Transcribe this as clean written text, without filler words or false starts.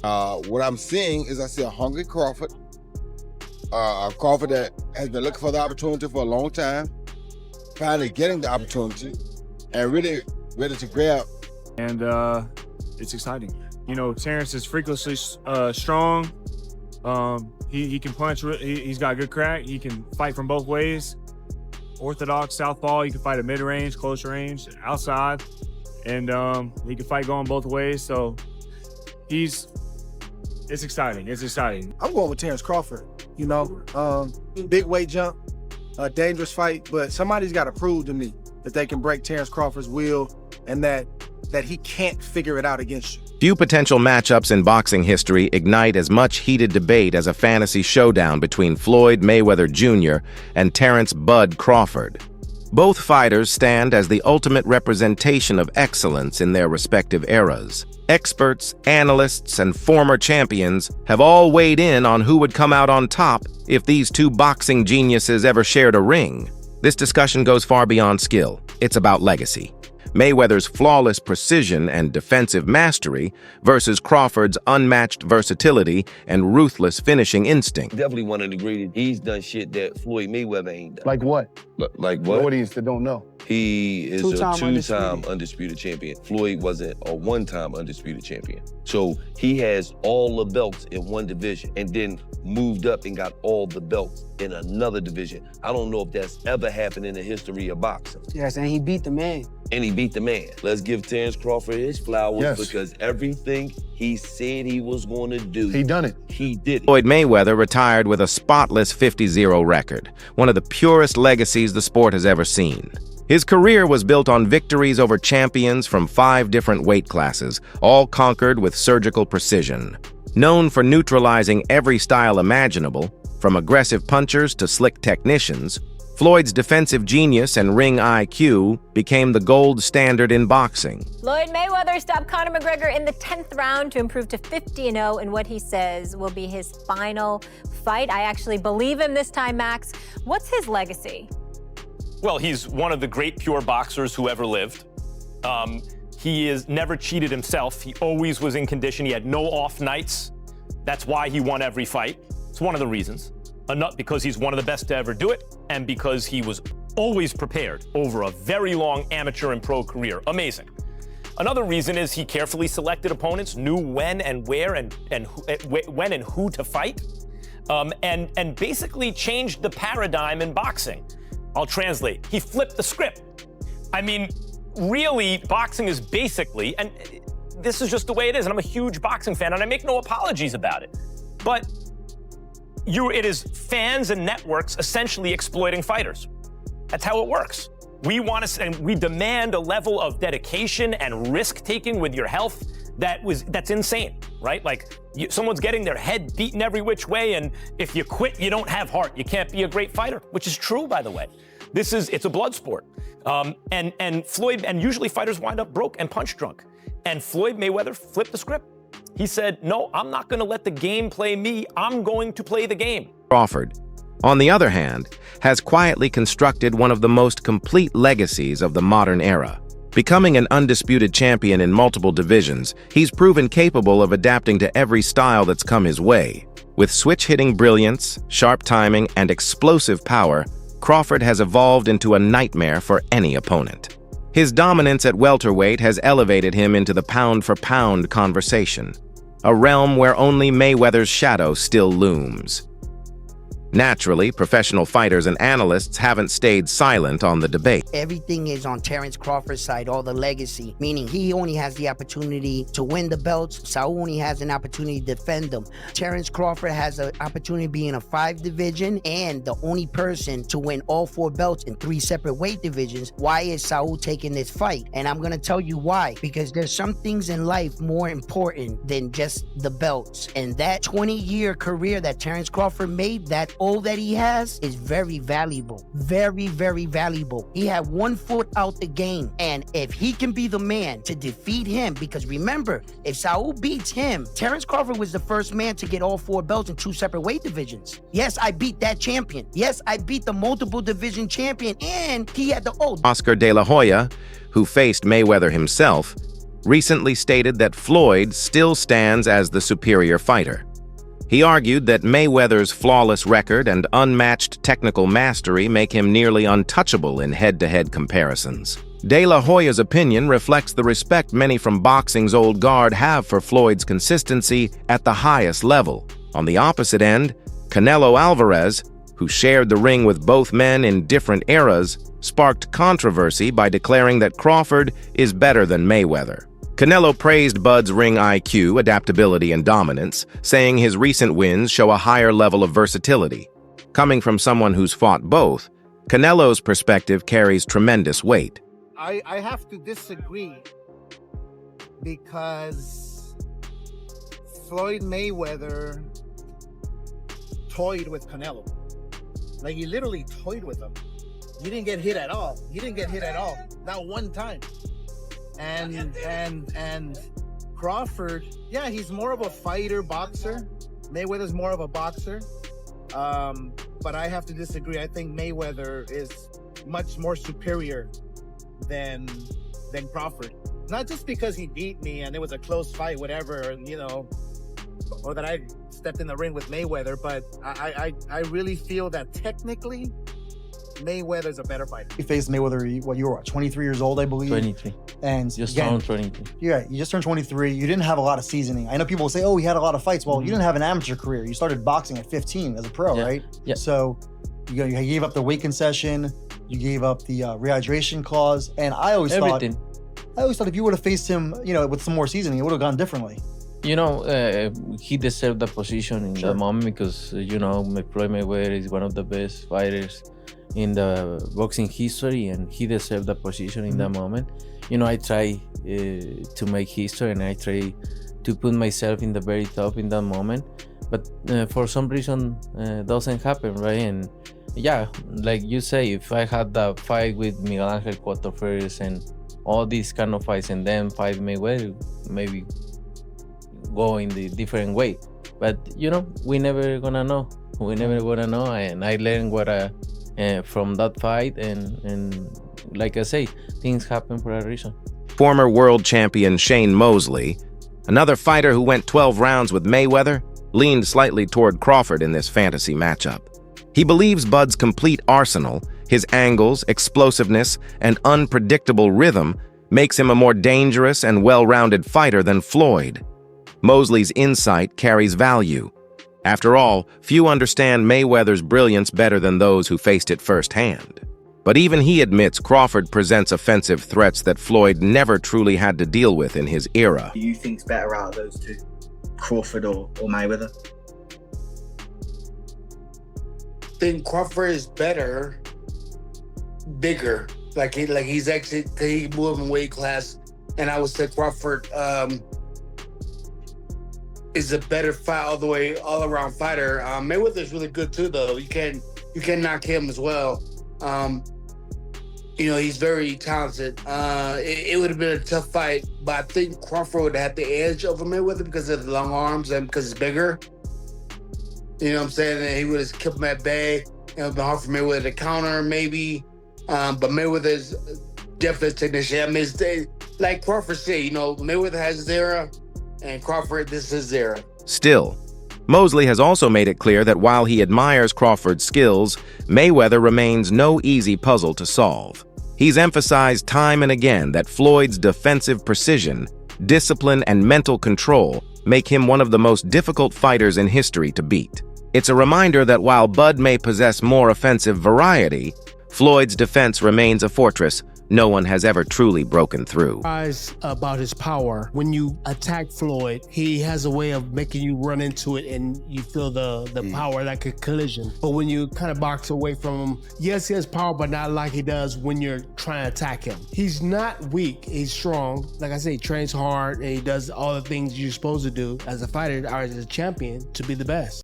What I'm seeing is I see a hungry Crawford, a Crawford that has been looking for the opportunity for a long time, finally getting the opportunity, and really ready to grab. And it's exciting. You know, Terence is freakishly strong. He can punch. He's got good crack. He can fight from both ways. Orthodox, southpaw. He can fight at mid-range, close range, outside, and he can fight going both ways. So it's exciting. It's exciting. I'm going with Terence Crawford. You know, big weight jump, a dangerous fight, but somebody's got to prove to me that they can break Terence Crawford's will and that he can't figure it out against you. Few potential matchups in boxing history ignite as much heated debate as a fantasy showdown between Floyd Mayweather Jr. and Terence "Bud" Crawford. Both fighters stand as the ultimate representation of excellence in their respective eras. Experts, analysts, and former champions have all weighed in on who would come out on top if these two boxing geniuses ever shared a ring. This discussion goes far beyond skill. It's about legacy. Mayweather's flawless precision and defensive mastery versus Crawford's unmatched versatility and ruthless finishing instinct. Definitely one of the greatest. He's done shit that Floyd Mayweather ain't done. Like what? Like what? The audience that don't know. He is Two-time a two-time undisputed champion. Floyd wasn't a one-time undisputed champion. So he has all the belts in one division and then moved up and got all the belts in another division. I don't know if that's ever happened in the history of boxing. Yes, and he beat the man. And he beat the man. Let's give Terence Crawford his flowers, Yes. because everything he said he was going to do, He done it. he did it. Floyd Mayweather retired with a spotless 50-0 record, one of the purest legacies the sport has ever seen. His career was built on victories over champions from 5 different weight classes, all conquered with surgical precision. Known for neutralizing every style imaginable, from aggressive punchers to slick technicians, Floyd's defensive genius and ring IQ became the gold standard in boxing. Floyd Mayweather stopped Conor McGregor in the 10th round to improve to 50-0 in what he says will be his final fight. I actually believe him this time, Max. What's his legacy? Well, he's one of the great pure boxers who ever lived. He has never cheated himself. He always was in condition. He had no off nights. That's why he won every fight. It's one of the reasons. Enough because he's one of the best to ever do it, and because he was always prepared over a very long amateur and pro career. Amazing. Another reason is he carefully selected opponents, knew when and where and when and who to fight, and basically changed the paradigm in boxing. I'll translate. He flipped the script. I mean, really, boxing is basically, and this is just the way it is, and I'm a huge boxing fan, and I make no apologies about it, but it is fans and networks essentially exploiting fighters. That's how it works. We want to, and we demand a level of dedication and risk-taking with your health that's insane, right? Like, someone's getting their head beaten every which way, and if you quit, you don't have heart. You can't be a great fighter, which is true, by the way. It's a blood sport. And usually fighters wind up broke and punch drunk. And Floyd Mayweather flipped the script. He said, no, I'm not going to let the game play me. I'm going to play the game. Crawford, on the other hand, has quietly constructed one of the most complete legacies of the modern era. Becoming an undisputed champion in multiple divisions, he's proven capable of adapting to every style that's come his way. With switch-hitting brilliance, sharp timing, and explosive power, Crawford has evolved into a nightmare for any opponent. His dominance at welterweight has elevated him into the pound-for-pound conversation, a realm where only Mayweather's shadow still looms. Naturally, professional fighters and analysts haven't stayed silent on the debate. Everything is on Terence Crawford's side, all the legacy, meaning he only has the opportunity to win the belts. Saul only has an opportunity to defend them. Terence Crawford has an opportunity to be in a 5 division and the only person to win all 4 belts in 3 separate weight divisions. Why is Saul taking this fight? And I'm going to tell you why. Because there's some things in life more important than just the belts. And that 20-year career that Terence Crawford made, that all that he has is very valuable. Very, very valuable. He had 1 foot out the game. And if he can be the man to defeat him, because remember, if Saul beats him, Terence Crawford was the first man to get all 4 belts in 2 separate weight divisions. Yes, I beat that champion. Yes, I beat the multiple division champion, and he had the Oscar De La Hoya, who faced Mayweather himself, recently stated that Floyd still stands as the superior fighter. He argued that Mayweather's flawless record and unmatched technical mastery make him nearly untouchable in head-to-head comparisons. De La Hoya's opinion reflects the respect many from boxing's old guard have for Floyd's consistency at the highest level. On the opposite end, Canelo Alvarez, who shared the ring with both men in different eras, sparked controversy by declaring that Crawford is better than Mayweather. Canelo praised Bud's ring IQ, adaptability, and dominance, saying his recent wins show a higher level of versatility. Coming from someone who's fought both, Canelo's perspective carries tremendous weight. I have to disagree because Floyd Mayweather toyed with Canelo. Like, he literally toyed with him. He didn't get hit at all. Not one time. And Crawford, yeah, he's more of a fighter, boxer. Mayweather's more of a boxer. But I have to disagree. I think Mayweather is much more superior than Crawford. Not just because he beat me and it was a close fight, whatever, you know, or that I stepped in the ring with Mayweather, but I really feel that technically Mayweather's a better fighter. You faced Mayweather, what, you were 23 years old, I believe? 23. And Just again, turned 23. yeah, you just turned 23. You didn't have a lot of seasoning. I know people will say, oh, he had a lot of fights. Well, you didn't have an amateur career. You started boxing at 15 as a pro, Yeah. right? Yeah. So you gave up the weight concession. You gave up the rehydration clause. And I always thought if you would have faced him, you know, with some more seasoning, it would have gone differently. You know, he deserved the position in that moment because, you know, Floyd Mayweather is one of the best fighters in the boxing history, and he deserved the position in that moment. You know, I try to make history, and I try to put myself in the very top in that moment. But for some reason, doesn't happen, right? And yeah, like you say, if I had that fight with Miguel Angel Cotto first and all these kind of fights, and then fight Mayweather, maybe go in the different way. But you know, we never gonna know. And I learned what from that fight, and like I say, things happen for a reason. Former world champion Shane Mosley, another fighter who went 12 rounds with Mayweather, leaned slightly toward Crawford in this fantasy matchup. He believes Bud's complete arsenal, his angles, explosiveness, and unpredictable rhythm makes him a more dangerous and well-rounded fighter than Floyd. Mosley's insight carries value. After all, few understand Mayweather's brilliance better than those who faced it firsthand. But even he admits Crawford presents offensive threats that Floyd never truly had to deal with in his era. Do you think's better out of those two, Crawford or Mayweather? I think Crawford is better, bigger. Like he's actually, he moved in weight class, and I would say Crawford is a better fight all around fighter. Mayweather's really good too, though. You can knock him as well. You know, he's very talented. It would have been a tough fight, but I think Crawford would have had the edge over Mayweather because of the long arms and because he's bigger. You know what I'm saying? And he would have kept him at bay. It would have been hard for Mayweather to counter, maybe. But Mayweather's definitely a technician. I mean, it's, like Crawford said, you know, Mayweather has his era, and Crawford, this is his era. Still, Mosley has also made it clear that while he admires Crawford's skills, Mayweather remains no easy puzzle to solve. He's emphasized time and again that Floyd's defensive precision, discipline, and mental control make him one of the most difficult fighters in history to beat. It's a reminder that while Bud may possess more offensive variety, Floyd's defense remains a fortress no one has ever truly broken through. About his power. When you attack Floyd, he has a way of making you run into it and you feel the power, like a collision. But when you kind of box away from him, yes, he has power, but not like he does when you're trying to attack him. He's not weak, he's strong. Like I say, he trains hard and he does all the things you're supposed to do as a fighter or as a champion to be the best.